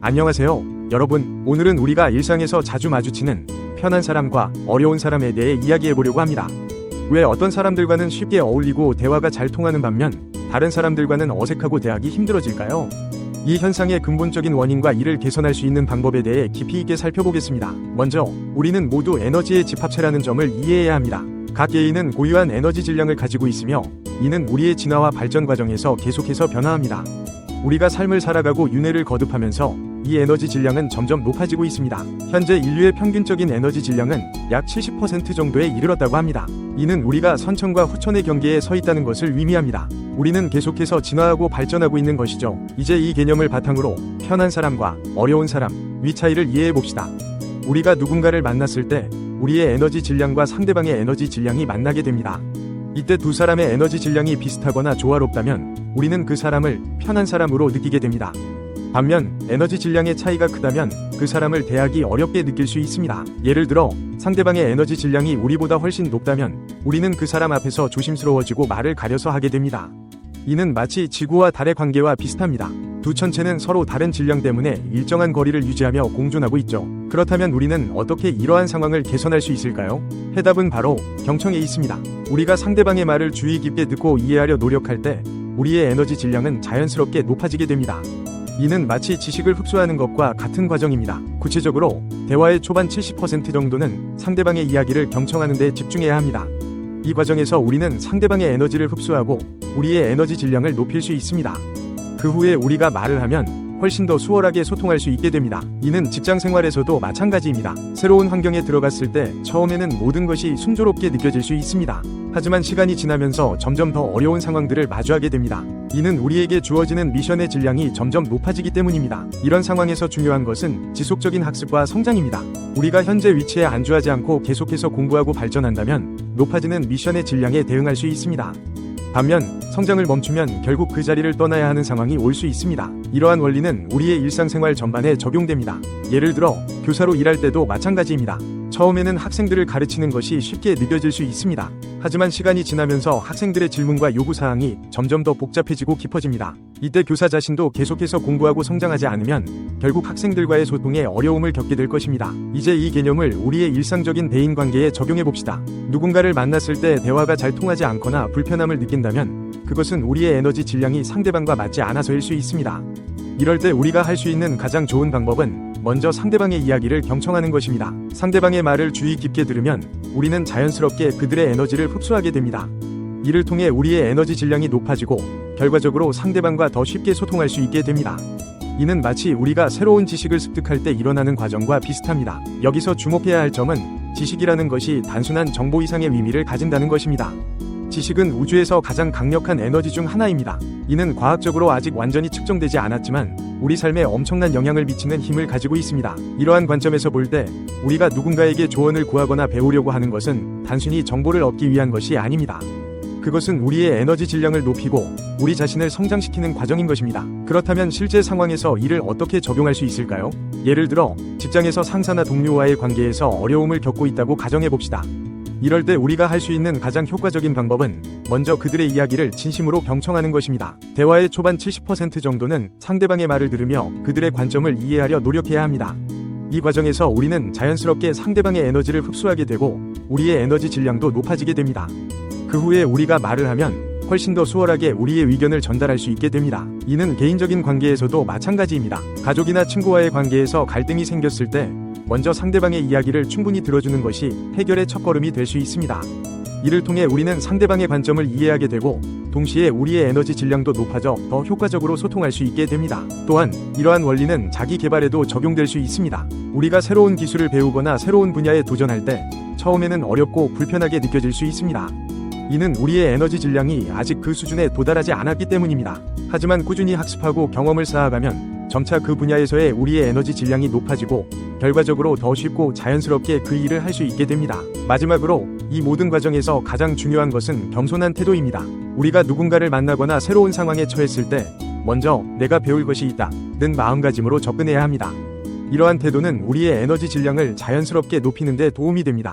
안녕하세요. 여러분, 오늘은 우리가 일상에서 자주 마주치는 편한 사람과 어려운 사람에 대해 이야기해보려고 합니다. 왜 어떤 사람들과는 쉽게 어울리고 대화가 잘 통하는 반면 다른 사람들과는 어색하고 대하기 힘들어질까요? 이 현상의 근본적인 원인과 이를 개선할 수 있는 방법에 대해 깊이 있게 살펴보겠습니다. 먼저, 우리는 모두 에너지의 집합체라는 점을 이해해야 합니다. 각 개인은 고유한 에너지 질량을 가지고 있으며 이는 우리의 진화와 발전 과정에서 계속해서 변화합니다. 우리가 삶을 살아가고 윤회를 거듭하면서 이 에너지 질량은 점점 높아지고 있습니다. 현재 인류의 평균적인 에너지 질량은 약 70% 정도에 이르렀다고 합니다. 이는 우리가 선천과 후천의 경계에 서 있다는 것을 의미합니다. 우리는 계속해서 진화하고 발전하고 있는 것이죠. 이제 이 개념을 바탕으로 편한 사람과 어려운 사람, 위 차이를 이해해 봅시다. 우리가 누군가를 만났을 때 우리의 에너지 질량과 상대방의 에너지 질량이 만나게 됩니다. 이때 두 사람의 에너지 질량이 비슷하거나 조화롭다면 우리는 그 사람을 편한 사람으로 느끼게 됩니다. 반면 에너지 질량의 차이가 크다면 그 사람을 대하기 어렵게 느낄 수 있습니다. 예를 들어 상대방의 에너지 질량이 우리보다 훨씬 높다면 우리는 그 사람 앞에서 조심스러워지고 말을 가려서 하게 됩니다. 이는 마치 지구와 달의 관계와 비슷합니다. 두 천체는 서로 다른 질량 때문에 일정한 거리를 유지하며 공존하고 있죠. 그렇다면 우리는 어떻게 이러한 상황을 개선할 수 있을까요? 해답은 바로 경청에 있습니다. 우리가 상대방의 말을 주의 깊게 듣고 이해하려 노력할 때 우리의 에너지 질량은 자연스럽게 높아지게 됩니다. 이는 마치 지식을 흡수하는 것과 같은 과정입니다. 구체적으로 대화의 초반 70% 정도는 상대방의 이야기를 경청하는 데 집중해야 합니다. 이 과정에서 우리는 상대방의 에너지를 흡수하고 우리의 에너지 질량을 높일 수 있습니다. 그 후에 우리가 말을 하면 훨씬 더 수월하게 소통할 수 있게 됩니다. 이는 직장 생활에서도 마찬가지입니다. 새로운 환경에 들어갔을 때 처음에는 모든 것이 순조롭게 느껴질 수 있습니다. 하지만 시간이 지나면서 점점 더 어려운 상황들을 마주하게 됩니다. 이는 우리에게 주어지는 미션의 질량이 점점 높아지기 때문입니다. 이런 상황에서 중요한 것은 지속적인 학습과 성장입니다. 우리가 현재 위치에 안주하지 않고 계속해서 공부하고 발전한다면 높아지는 미션의 질량에 대응할 수 있습니다. 반면 성장을 멈추면 결국 그 자리를 떠나야 하는 상황이 올 수 있습니다. 이러한 원리는 우리의 일상생활 전반에 적용됩니다. 예를 들어 교사로 일할 때도 마찬가지입니다. 처음에는 학생들을 가르치는 것이 쉽게 느껴질 수 있습니다. 하지만 시간이 지나면서 학생들의 질문과 요구사항이 점점 더 복잡해지고 깊어집니다. 이때 교사 자신도 계속해서 공부하고 성장하지 않으면 결국 학생들과의 소통에 어려움을 겪게 될 것입니다. 이제 이 개념을 우리의 일상적인 대인관계에 적용해봅시다. 누군가를 만났을 때 대화가 잘 통하지 않거나 불편함을 느낀다면 그것은 우리의 에너지 질량이 상대방과 맞지 않아서일 수 있습니다. 이럴 때 우리가 할 수 있는 가장 좋은 방법은 먼저 상대방의 이야기를 경청하는 것입니다. 상대방의 말을 주의 깊게 들으면 우리는 자연스럽게 그들의 에너지를 흡수하게 됩니다. 이를 통해 우리의 에너지 질량이 높아지고 결과적으로 상대방과 더 쉽게 소통할 수 있게 됩니다. 이는 마치 우리가 새로운 지식을 습득할 때 일어나는 과정과 비슷합니다. 여기서 주목해야 할 점은 지식이라는 것이 단순한 정보 이상의 의미를 가진다는 것입니다. 지식은 우주에서 가장 강력한 에너지 중 하나입니다. 이는 과학적으로 아직 완전히 측정되지 않았지만 우리 삶에 엄청난 영향을 미치는 힘을 가지고 있습니다. 이러한 관점에서 볼 때 우리가 누군가에게 조언을 구하거나 배우려고 하는 것은 단순히 정보를 얻기 위한 것이 아닙니다. 그것은 우리의 에너지 질량을 높이고 우리 자신을 성장시키는 과정인 것입니다. 그렇다면 실제 상황에서 이를 어떻게 적용할 수 있을까요? 예를 들어 직장에서 상사나 동료와의 관계에서 어려움을 겪고 있다고 가정해봅시다. 이럴 때 우리가 할 수 있는 가장 효과적인 방법은 먼저 그들의 이야기를 진심으로 경청하는 것입니다. 대화의 초반 70% 정도는 상대방의 말을 들으며 그들의 관점을 이해하려 노력해야 합니다. 이 과정에서 우리는 자연스럽게 상대방의 에너지를 흡수하게 되고 우리의 에너지 질량도 높아지게 됩니다. 그 후에 우리가 말을 하면 훨씬 더 수월하게 우리의 의견을 전달할 수 있게 됩니다. 이는 개인적인 관계에서도 마찬가지입니다. 가족이나 친구와의 관계에서 갈등이 생겼을 때 먼저 상대방의 이야기를 충분히 들어주는 것이 해결의 첫걸음이 될 수 있습니다. 이를 통해 우리는 상대방의 관점을 이해하게 되고 동시에 우리의 에너지 질량도 높아져 더 효과적으로 소통할 수 있게 됩니다. 또한 이러한 원리는 자기 개발에도 적용될 수 있습니다. 우리가 새로운 기술을 배우거나 새로운 분야에 도전할 때 처음에는 어렵고 불편하게 느껴질 수 있습니다. 이는 우리의 에너지 질량이 아직 그 수준에 도달하지 않았기 때문입니다. 하지만 꾸준히 학습하고 경험을 쌓아가면 점차 그 분야에서의 우리의 에너지 질량이 높아지고 결과적으로 더 쉽고 자연스럽게 그 일을 할 수 있게 됩니다. 마지막으로 이 모든 과정에서 가장 중요한 것은 겸손한 태도입니다. 우리가 누군가를 만나거나 새로운 상황에 처했을 때 먼저 내가 배울 것이 있다는 마음가짐으로 접근해야 합니다. 이러한 태도는 우리의 에너지 질량을 자연스럽게 높이는 데 도움이 됩니다.